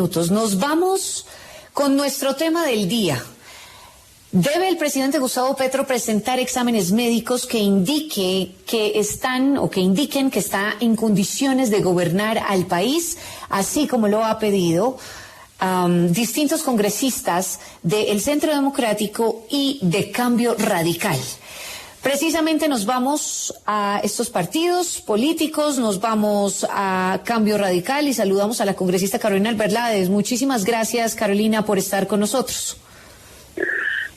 Nos vamos con nuestro tema del día. ¿Debe el presidente Gustavo Petro presentar exámenes médicos que indiquen que está en condiciones de gobernar al país, así como lo ha pedido distintos congresistas del Centro Democrático y de Cambio Radical? Precisamente nos vamos a estos partidos políticos, nos vamos a Cambio Radical y saludamos a la congresista Carolina Alberlades. Muchísimas gracias, Carolina, por estar con nosotros.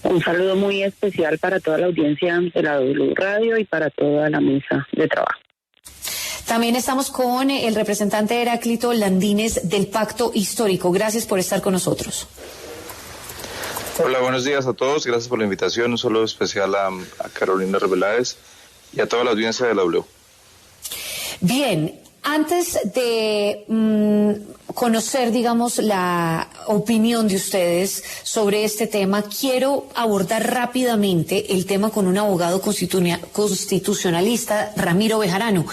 Un saludo muy especial para toda la audiencia de la W Radio y para toda la mesa de trabajo. También estamos con el representante Heráclito Landines del Pacto Histórico. Gracias por estar con nosotros. Hola, buenos días a todos. Gracias por la invitación. Un saludo especial a Carolina Alberlades y a toda la audiencia de la W. Bien, antes de conocer, digamos, la opinión de ustedes sobre este tema, quiero abordar rápidamente el tema con un abogado constitucionalista, Ramiro Bejarano.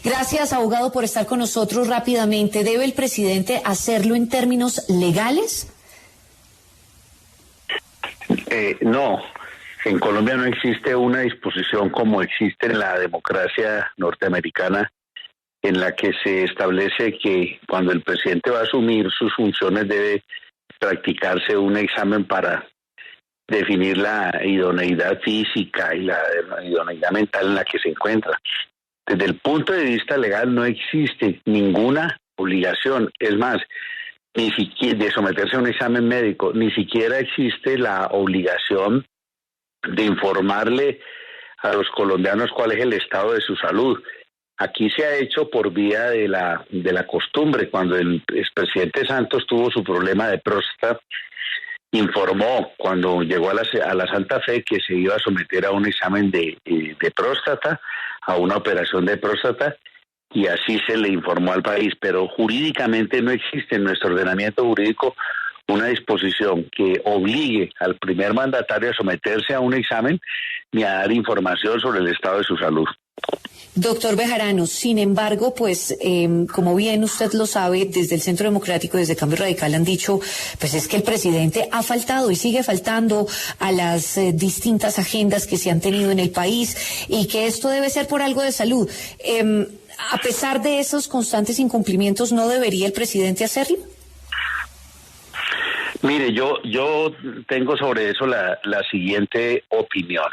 Gracias, abogado, por estar con nosotros rápidamente. ¿Debe el presidente hacerlo en términos legales? No, en Colombia no existe una disposición como existe en la democracia norteamericana, en la que se establece que cuando el presidente va a asumir sus funciones debe practicarse un examen para definir la idoneidad física y la idoneidad mental en la que se encuentra. Desde el punto de vista legal no existe ninguna obligación, es más, ni siquiera de someterse a un examen médico, ni siquiera existe la obligación de informarle a los colombianos cuál es el estado de su salud. Aquí se ha hecho por vía de la costumbre. Cuando el expresidente Santos tuvo su problema de próstata, informó cuando llegó a la Santa Fe que se iba a someter a un examen de próstata, a una operación de próstata, y así se le informó al país, pero jurídicamente no existe en nuestro ordenamiento jurídico una disposición que obligue al primer mandatario a someterse a un examen ni a dar información sobre el estado de su salud. Doctor Bejarano, sin embargo, pues como bien usted lo sabe, desde el Centro Democrático, desde Cambio Radical han dicho, pues es que el presidente ha faltado y sigue faltando a las distintas agendas que se han tenido en el país y que esto debe ser por algo de salud. A pesar de esos constantes incumplimientos, ¿no debería el presidente hacerlo? Mire, yo tengo sobre eso la siguiente opinión.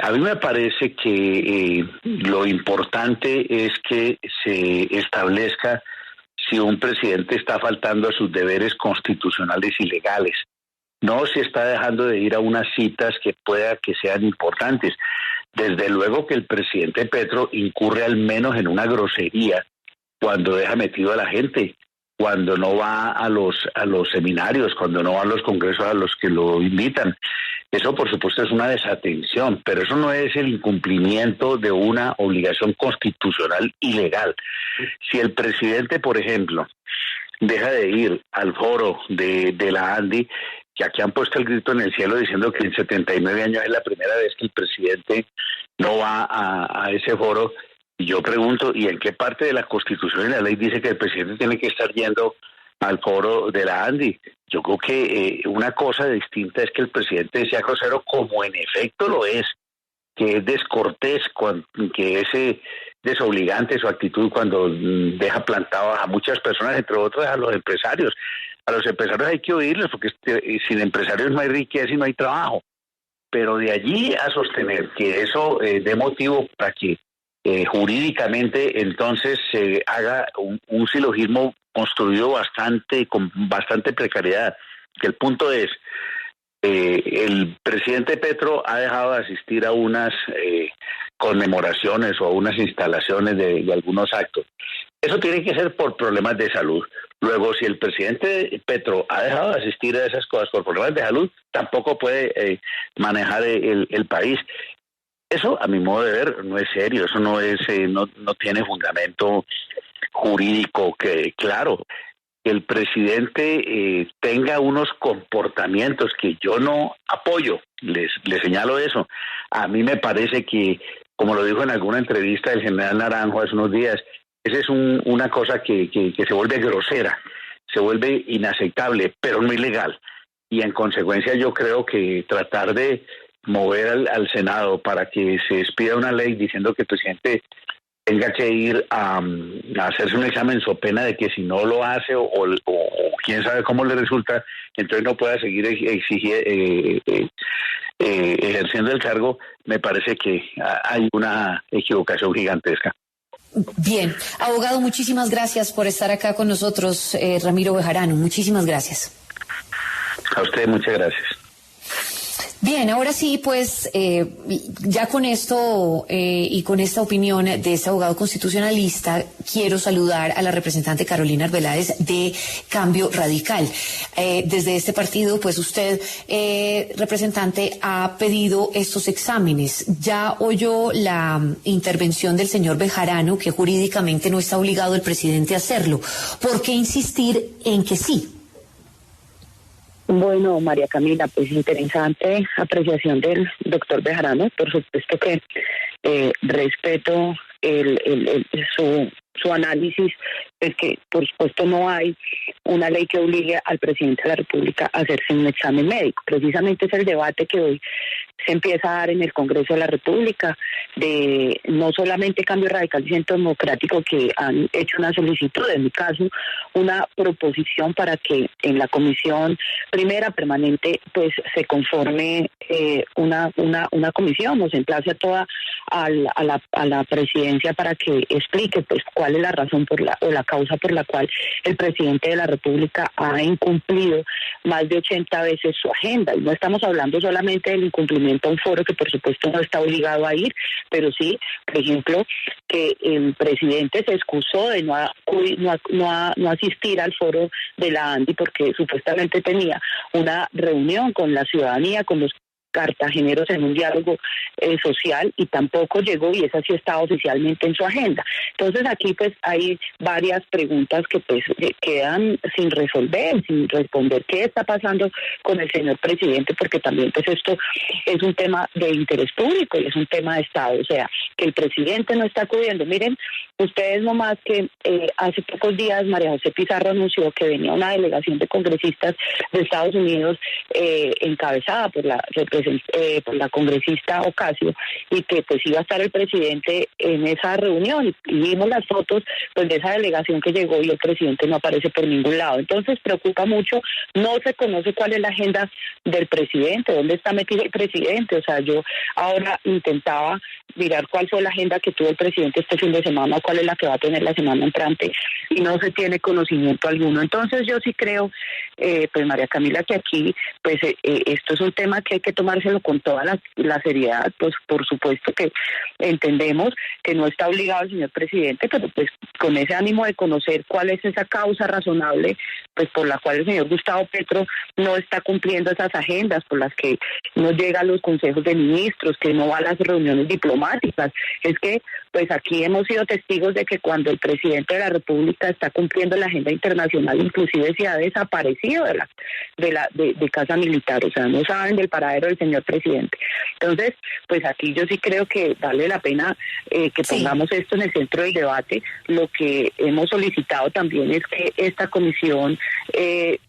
A mí me parece que lo importante es que se establezca si un presidente está faltando a sus deberes constitucionales y legales. No si está dejando de ir a unas citas que pueda que sean importantes. Desde luego que el presidente Petro incurre al menos en una grosería cuando deja metido a la gente, cuando no va a los seminarios, cuando no va a los congresos a los que lo invitan. Eso, por supuesto, es una desatención, pero eso no es el incumplimiento de una obligación constitucional y legal. Si el presidente, por ejemplo, deja de ir al foro de la ANDI, que aquí han puesto el grito en el cielo diciendo que en 79 años es la primera vez que el presidente no va a ese foro, y yo pregunto, ¿y en qué parte de la Constitución y la ley dice que el presidente tiene que estar yendo al foro de la ANDI? Yo creo que una cosa distinta es que el presidente sea grosero, como en efecto lo es, que es descortés, que es desobligante su actitud cuando deja plantados a muchas personas, entre otras a los empresarios. A los empresarios hay que oírlos, porque sin empresarios no hay riqueza y no hay trabajo. Pero de allí a sostener que eso dé motivo para que jurídicamente entonces se haga un silogismo construido con bastante precariedad, que el punto es, el presidente Petro ha dejado de asistir a unas conmemoraciones o a unas instalaciones de algunos actos. Eso tiene que ser por problemas de salud. Luego, si el presidente Petro ha dejado de asistir a esas cosas por problemas de salud, tampoco puede manejar el país. Eso, a mi modo de ver, no es serio. Eso no es, no tiene fundamento jurídico. Que claro, que el presidente tenga unos comportamientos que yo no apoyo, les señalo eso. A mí me parece que, como lo dijo en alguna entrevista el general Naranjo hace unos días, esa es una cosa que se vuelve grosera. se vuelve inaceptable, pero no ilegal. Y en consecuencia yo creo que tratar de mover al Senado para que se expida una ley diciendo que el presidente tenga que ir a hacerse un examen so pena de que si no lo hace o quién sabe cómo le resulta, entonces no pueda seguir ejerciendo el cargo, me parece que hay una equivocación gigantesca. Bien, abogado, muchísimas gracias por estar acá con nosotros, Ramiro Bejarano, muchísimas gracias. A usted muchas gracias. Bien, ahora sí, pues ya con esto y con esta opinión de este abogado constitucionalista, quiero saludar a la representante Carolina Arbeláez de Cambio Radical. Desde este partido, pues usted, representante, ha pedido estos exámenes. Ya oyó la intervención del señor Bejarano, que jurídicamente no está obligado el presidente a hacerlo. ¿Por qué insistir en que sí? Bueno, María Camila, pues interesante apreciación del doctor Bejarano. Por supuesto que respeto su análisis, es que por supuesto no hay una ley que obligue al presidente de la República a hacerse un examen médico. Precisamente es el debate que hoy se empieza a dar en el Congreso de la República, de no solamente Cambio Radical y Centro Democrático, que han hecho una solicitud, en mi caso, una proposición para que en la comisión primera permanente pues se conforme una comisión, nos emplace a toda a la presidencia para que explique pues cuál es la razón o la causa por la cual el presidente de la República ha incumplido más de 80 veces su agenda. Y no estamos hablando solamente del incumplimiento a un foro que por supuesto no está obligado a ir, pero sí, por ejemplo, que el presidente se excusó de no asistir al foro de la ANDI porque supuestamente tenía una reunión con la ciudadanía, con los cartageneros en un diálogo social, y tampoco llegó, y esa sí está oficialmente en su agenda. Entonces aquí pues hay varias preguntas que pues quedan sin resolver, sin responder. ¿Qué está pasando con el señor presidente? Porque también pues esto es un tema de interés público y es un tema de Estado, o sea, que el presidente no está acudiendo. Miren, ustedes nomás que hace pocos días María José Pizarro anunció que venía una delegación de congresistas de Estados Unidos encabezada por la congresista Ocasio, y que pues iba a estar el presidente en esa reunión, y vimos las fotos pues de esa delegación que llegó y el presidente no aparece por ningún lado. Entonces preocupa mucho, no se conoce cuál es la agenda del presidente, dónde está metido el presidente. O sea, yo ahora intentaba mirar cuál fue la agenda que tuvo el presidente este fin de semana, cuál es la que va a tener la semana entrante, y no se tiene conocimiento alguno. Entonces yo sí creo, pues María Camila, que aquí pues esto es un tema que hay que tomárselo con toda la seriedad. Pues por supuesto que entendemos que no está obligado el señor presidente, pero pues con ese ánimo de conocer cuál es esa causa razonable pues por la cual el señor Gustavo Petro no está cumpliendo esas agendas, por las que no llega a los consejos de ministros, que no va a las reuniones diplomáticas. Es que pues aquí hemos sido testigos de que cuando el presidente de la República está cumpliendo la agenda internacional, inclusive se ha desaparecido de Casa Militar, o sea, no saben del paradero del señor presidente. Entonces, pues aquí yo sí creo que vale la pena que pongamos esto en el centro del debate. Lo que hemos solicitado también es que esta comisión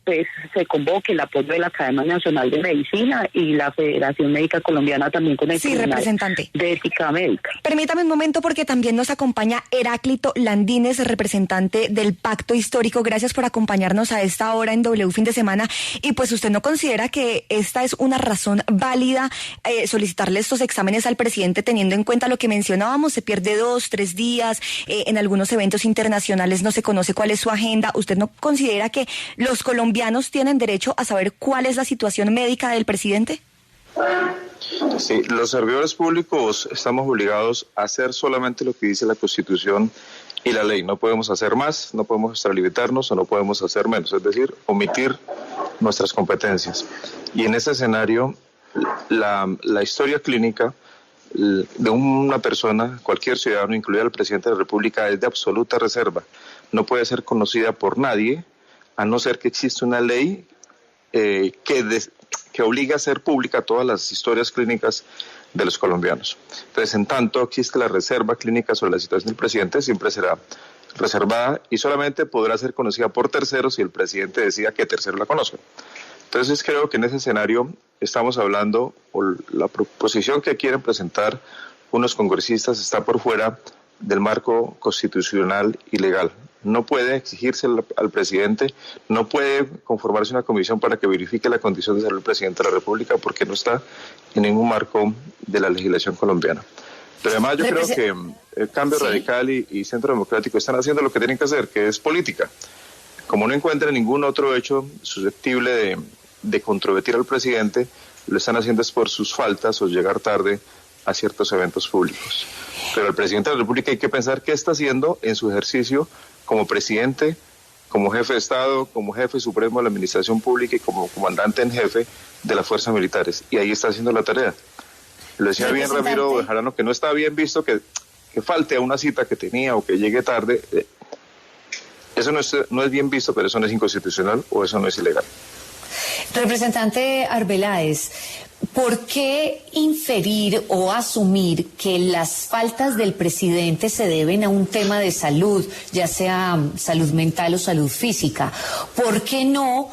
pues se convoque el apoyo de la Academia Nacional de Medicina y la Federación Médica Colombiana también con el Tribunal representante de Ética Médica. Permítame un momento, porque también nos acompaña Heráclito Landines, representante del Pacto Histórico. Gracias por acompañarnos a esta hora en W Fin de Semana. Y pues usted no considera que esta es una razón válida solicitarle estos exámenes al presidente, teniendo en cuenta lo que mencionábamos, se pierde 2-3 días, en algunos eventos internacionales no se conoce cuál es su agenda. ¿Usted no considera que los colombianos tienen derecho a saber cuál es la situación médica del presidente? Sí, los servidores públicos estamos obligados a hacer solamente lo que dice la Constitución y la ley. No podemos hacer más, no podemos extralimitarnos o no podemos hacer menos, es decir, omitir nuestras competencias. Y en ese escenario, la historia clínica de una persona, cualquier ciudadano, incluido el presidente de la República, es de absoluta reserva. No puede ser conocida por nadie, a no ser que exista una ley que obliga a hacer pública todas las historias clínicas de los colombianos. Entonces, en tanto existe la reserva clínica sobre la situación del presidente, siempre será reservada y solamente podrá ser conocida por terceros si el presidente decida que terceros la conozcan. Entonces creo que en ese escenario estamos hablando, o la proposición que quieren presentar unos congresistas está por fuera del marco constitucional y legal. No puede exigirse al presidente, no puede conformarse una comisión para que verifique la condición de salud del presidente de la República porque no está en ningún marco de la legislación colombiana. Pero además yo creo que el Cambio Radical y Centro Democrático están haciendo lo que tienen que hacer, que es política. Como no encuentran ningún otro hecho susceptible de controvertir al presidente, lo están haciendo es por sus faltas o llegar tarde a ciertos eventos públicos. Pero el presidente de la República hay que pensar qué está haciendo en su ejercicio como presidente, como jefe de Estado, como jefe supremo de la administración pública y como comandante en jefe de las fuerzas militares. Y ahí está haciendo la tarea. Lo decía bien Ramiro Bejarano, que no está bien visto que falte a una cita que tenía o que llegue tarde. Eso no es bien visto, pero eso no es inconstitucional o eso no es ilegal. Representante Arbeláez, ¿por qué inferir o asumir que las faltas del presidente se deben a un tema de salud, ya sea salud mental o salud física? ¿Por qué no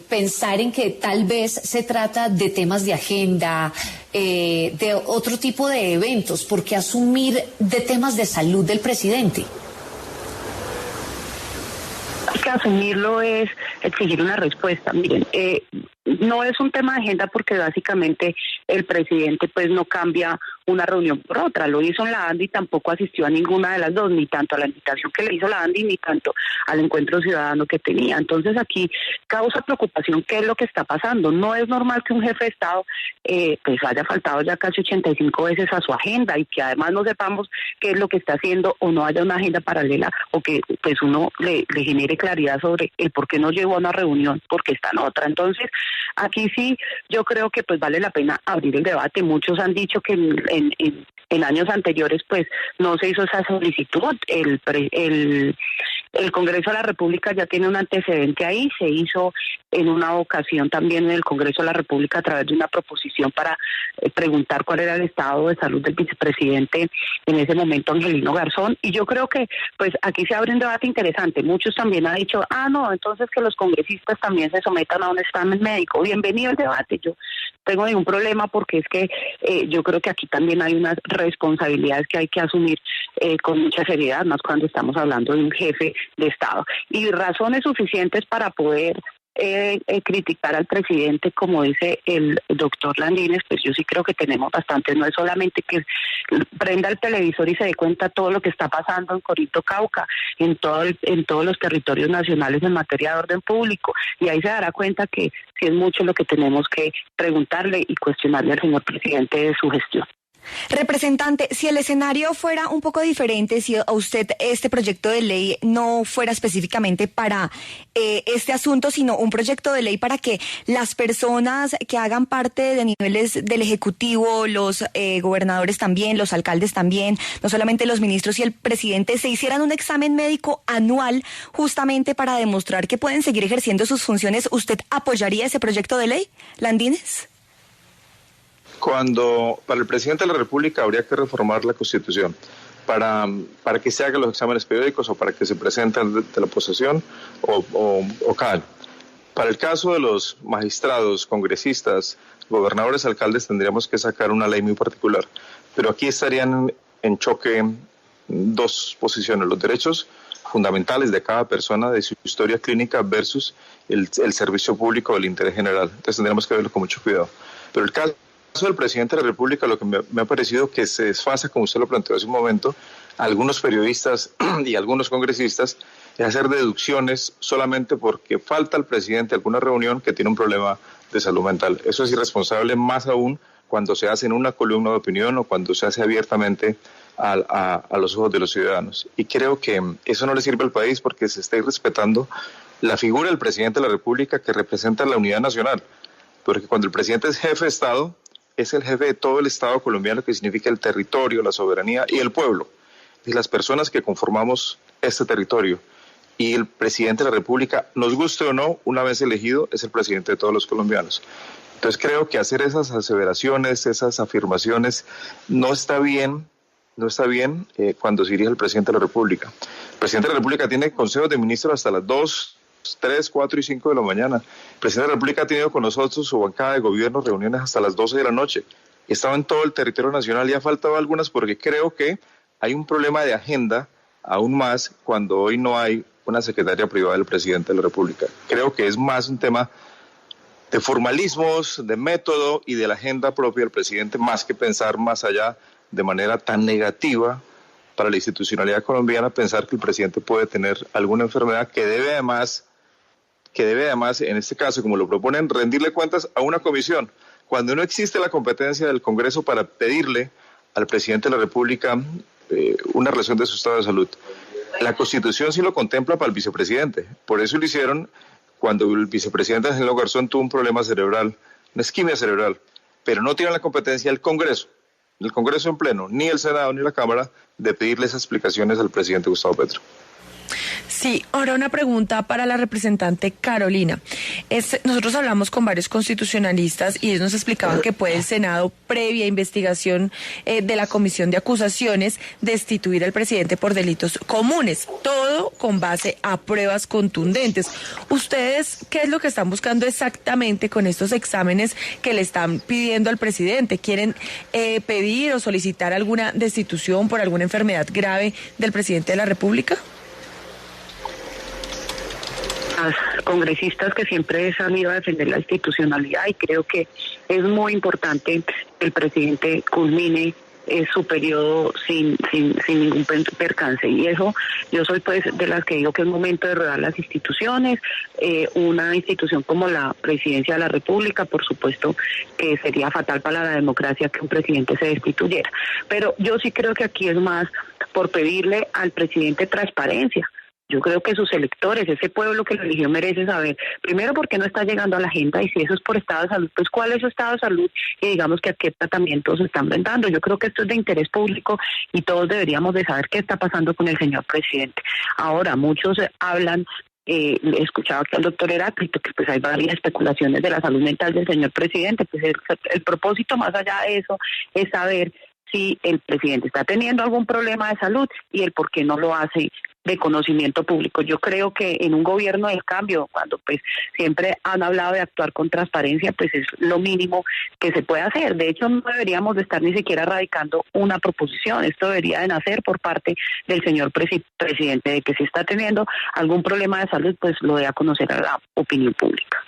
pensar en que tal vez se trata de temas de agenda, de otro tipo de eventos? ¿Por qué asumir de temas de salud del presidente? Que asumirlo es exigir una respuesta. Miren, no es un tema de agenda porque básicamente el presidente pues no cambia una reunión por otra. Lo hizo en la ANDI y tampoco asistió a ninguna de las dos, ni tanto a la invitación que le hizo la ANDI, ni tanto al encuentro ciudadano que tenía. Entonces aquí causa preocupación qué es lo que está pasando. No es normal que un jefe de Estado pues haya faltado ya casi 85 veces a su agenda y que además no sepamos qué es lo que está haciendo o no haya una agenda paralela o que pues uno le genere claridad sobre el por qué no llegó a una reunión porque está en otra. Entonces aquí sí yo creo que pues vale la pena abrir el debate. Muchos han dicho que en años anteriores pues no se hizo esa solicitud. El Congreso de la República ya tiene un antecedente ahí, se hizo en una ocasión también en el Congreso de la República a través de una proposición para preguntar cuál era el estado de salud del vicepresidente en ese momento, Angelino Garzón, y yo creo que pues aquí se abre un debate interesante. Muchos también han dicho, no, entonces que los congresistas también se sometan a un examen médico. Bienvenido al debate, yo tengo ningún problema porque es que yo creo que aquí también hay unas responsabilidades que hay que asumir con mucha seriedad, más cuando estamos hablando de un jefe de Estado. Y razones suficientes para poder criticar al presidente, como dice el doctor Landines, pues yo sí creo que tenemos bastante. No es solamente que prenda el televisor y se dé cuenta todo lo que está pasando en Corito, Cauca, en todos los territorios nacionales en materia de orden público, y ahí se dará cuenta que sí es mucho lo que tenemos que preguntarle y cuestionarle al señor presidente de su gestión. Representante, si el escenario fuera un poco diferente, si a usted este proyecto de ley no fuera específicamente para este asunto, sino un proyecto de ley para que las personas que hagan parte de niveles del Ejecutivo, los gobernadores también, los alcaldes también, no solamente los ministros y el presidente, se hicieran un examen médico anual justamente para demostrar que pueden seguir ejerciendo sus funciones, ¿usted apoyaría ese proyecto de ley, Landines? Para el presidente de la República habría que reformar la Constitución para que se hagan los exámenes periódicos o para que se presenten de la posesión o cada año. Para el caso de los magistrados, congresistas, gobernadores, alcaldes, tendríamos que sacar una ley muy particular. Pero aquí estarían en choque dos posiciones: los derechos fundamentales de cada persona, de su historia clínica versus el servicio público del interés general. Entonces tendríamos que verlo con mucho cuidado. Pero el caso del presidente de la República, lo que me ha parecido que se desfasa, como usted lo planteó hace un momento, algunos periodistas y algunos congresistas, es hacer deducciones solamente porque falta al presidente a alguna reunión que tiene un problema de salud mental. Eso es irresponsable, más aún cuando se hace en una columna de opinión o cuando se hace abiertamente a los ojos de los ciudadanos. Y creo que eso no le sirve al país porque se está irrespetando la figura del presidente de la República, que representa la unidad nacional. Porque cuando el presidente es jefe de Estado, es el jefe de todo el Estado colombiano, que significa el territorio, la soberanía y el pueblo, y las personas que conformamos este territorio. Y el presidente de la República, nos guste o no, una vez elegido, es el presidente de todos los colombianos. Entonces creo que hacer esas aseveraciones, esas afirmaciones, no está bien no está bien cuando se dirige el presidente de la República. El presidente de la República tiene consejos de ministros hasta las 2, 3, 4 y 5 de la mañana. El presidente de la República ha tenido con nosotros su bancada de gobierno reuniones hasta las 12 de la noche. Estaba en todo el territorio nacional y ha faltado algunas porque creo que hay un problema de agenda, aún más cuando hoy no hay una secretaria privada del presidente de la República. Creo que es más un tema de formalismos, de método y de la agenda propia del presidente, más que pensar más allá de manera tan negativa para la institucionalidad colombiana, pensar que el presidente puede tener alguna enfermedad que debe además, en este caso, como lo proponen, rendirle cuentas a una comisión, cuando no existe la competencia del Congreso para pedirle al presidente de la República una relación de su estado de salud. La Constitución sí lo contempla para el vicepresidente, por eso lo hicieron cuando el vicepresidente Angelo Garzón tuvo un problema cerebral, una isquemia cerebral, pero no tiene la competencia el Congreso en pleno, ni el Senado ni la Cámara, de pedirle esas explicaciones al presidente Gustavo Petro. Sí, ahora una pregunta para la representante Carolina. Nosotros hablamos con varios constitucionalistas y ellos nos explicaban que puede el Senado, previa investigación de la Comisión de Acusaciones, destituir al presidente por delitos comunes, todo con base a pruebas contundentes. ¿Ustedes qué es lo que están buscando exactamente con estos exámenes que le están pidiendo al presidente? ¿Quieren pedir o solicitar alguna destitución por alguna enfermedad grave del presidente de la República? Congresistas que siempre han ido a defender la institucionalidad, y creo que es muy importante que el presidente culmine su periodo sin ningún percance, y eso yo soy pues de las que digo que es momento de rodar las instituciones. Una institución como la Presidencia de la República, por supuesto que sería fatal para la democracia que un presidente se destituyera, pero yo sí creo que aquí es más por pedirle al presidente transparencia. Yo creo que sus electores, ese pueblo que lo eligió, merece saber, primero, por qué no está llegando a la agenda, y si eso es por estado de salud, pues cuál es su estado de salud, y digamos que a qué tratamientos se están brindando. Yo creo que esto es de interés público y todos deberíamos de saber qué está pasando con el señor presidente. Ahora, muchos hablan, escuchaba que al doctor Heráclito, que pues hay varias especulaciones de la salud mental del señor presidente. Pues el propósito más allá de eso es saber si el presidente está teniendo algún problema de salud y el por qué no lo hace de conocimiento público. Yo creo que en un gobierno del cambio, cuando pues siempre han hablado de actuar con transparencia, pues es lo mínimo que se puede hacer. De hecho, no deberíamos de estar ni siquiera radicando una proposición. Esto debería de nacer por parte del señor presidente, de que si está teniendo algún problema de salud, pues lo dé a conocer a la opinión pública.